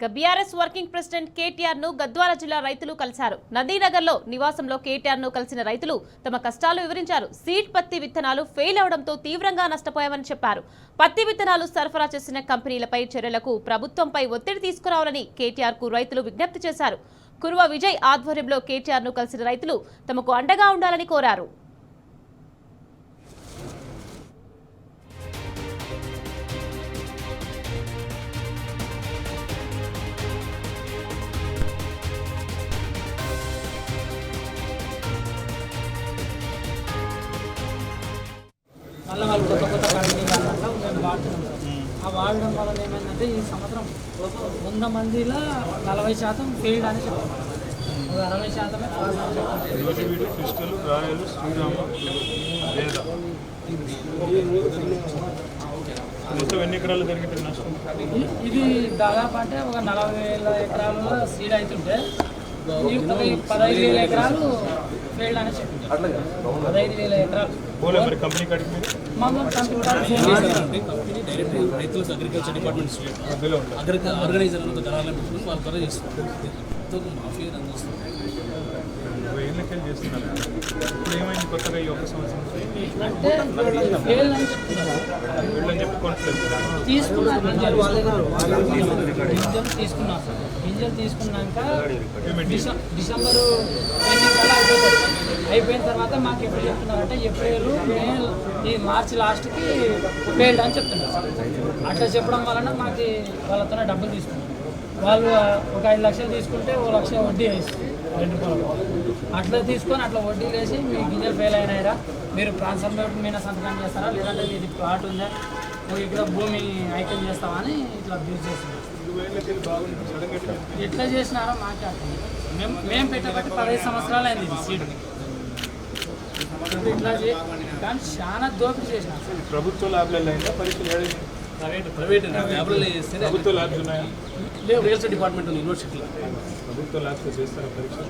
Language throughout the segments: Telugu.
బీఆర్ఎస్ వర్కింగ్ ప్రెసిడెంట్ కేటీఆర్ ను గద్వాల జిల్లా రైతులు కలిశారు. నదీనగర్ లో నివాసంలో కేటీఆర్ ను కలిసిన రైతులు తమ కష్టాలు వివరించారు. సీడ్ పత్తి విత్తనాలు ఫెయిల్ అవడంతో తీవ్రంగా నష్టపోయామని చెప్పారు. పత్తి విత్తనాలు సరఫరా చేసిన కంపెనీలపై చర్యలకు ప్రభుత్వంపై ఒత్తిడి తీసుకురావాలని కేటీఆర్ కు రైతులు విజ్ఞప్తి చేశారు. కురువ విజయ్ ఆధ్వర్యంలో కేటీఆర్ ను కలిసిన రైతులు తమకు అండగా ఉండాలని కోరారు. మళ్ళీ వాళ్ళు కొత్త కంపెనీ వల్ల మేము వాడుతున్నాం. ఆ వాడడం వల్ల ఏమైందంటే ఈ సంవత్సరం 100 మందిలో 40% ఫెయిల్డ్ అని చెప్పారు. 60% పాస్ ఇది దాదాపు అంటే ఒక 40,000 ఎకరాలలో సీడ్ అవుతుంటే 15,000 ఎకరాలు ఫెయిల్డ్ అని చెప్పి 15,000 ఎకరాలు రైతులకు అగ్రికల్చర్ డిపార్ట్మెంట్ ఆర్గనైజర్ దళాలను పెట్టుకుని వాళ్ళ ద్వారా చేస్తున్నారు. మాఫియా ఏమైంది కొత్తగా ఈ ఒక్క సంవత్సరం గింజలు తీసుకున్నాక డిసెంబరు అయిపోయిన తర్వాత మాకు ఎప్పుడు చెప్తున్నారంటే ఏప్రిల్ మే ఈ మార్చి లాస్ట్కి ఫెయిల్డ్ అని చెప్తున్నారు. అట్లా చెప్పడం వలన మాకు వాళ్ళతోనే డబ్బులు తీసుకున్నారు. వాళ్ళు ఒక 5 లక్షలు తీసుకుంటే 1 లక్ష వడ్డీ వేస్తుంది 2 రూపాయలు. అట్లా తీసుకొని అట్లా వడ్డీ వేసి మీ గింజలు ఫెయిల్ అయినాయిరా, మీరు ట్రాన్స్ఫర్ మీద సంతకం చేస్తారా, లేదంటే మీది ప్లాట్ ఉందా, నువ్వు ఇక్కడ భూమి ఐక్యం చేస్తావా అని ఇట్లా అబ్యూజ్ చేస్తున్నారు. ఎట్లా చేసినారో మాకే అర్థం. మేము పెట్టబట్టి 15 సంవత్సరాలు అయింది ఇది సీడ్. ఇట్లా కానీ చాలా దోపిడీ చేసినారు. ప్రభుత్వ ల్యాబ్లలో అయినా పరీక్షలు ప్రైవేట్ ల్యాబ్లలో చేస్తే ప్రభుత్వ ల్యాబ్స్ ఉన్నాయా? లేవు. రియల్స్టేట్ డిపార్ట్మెంట్ యూనివర్సిటీలో ప్రభుత్వ ల్యాబ్స్ చేస్తారా పరీక్షలు?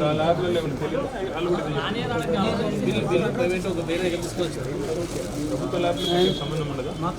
ఆ ల్యాబ్లో లేవని తెలియదు. బిల్లు ప్రైవేట్ ఒక వేరే తీసుకోవచ్చు. ప్రభుత్వ ల్యాబ్స్ సంబంధం ఉండదా? మాకు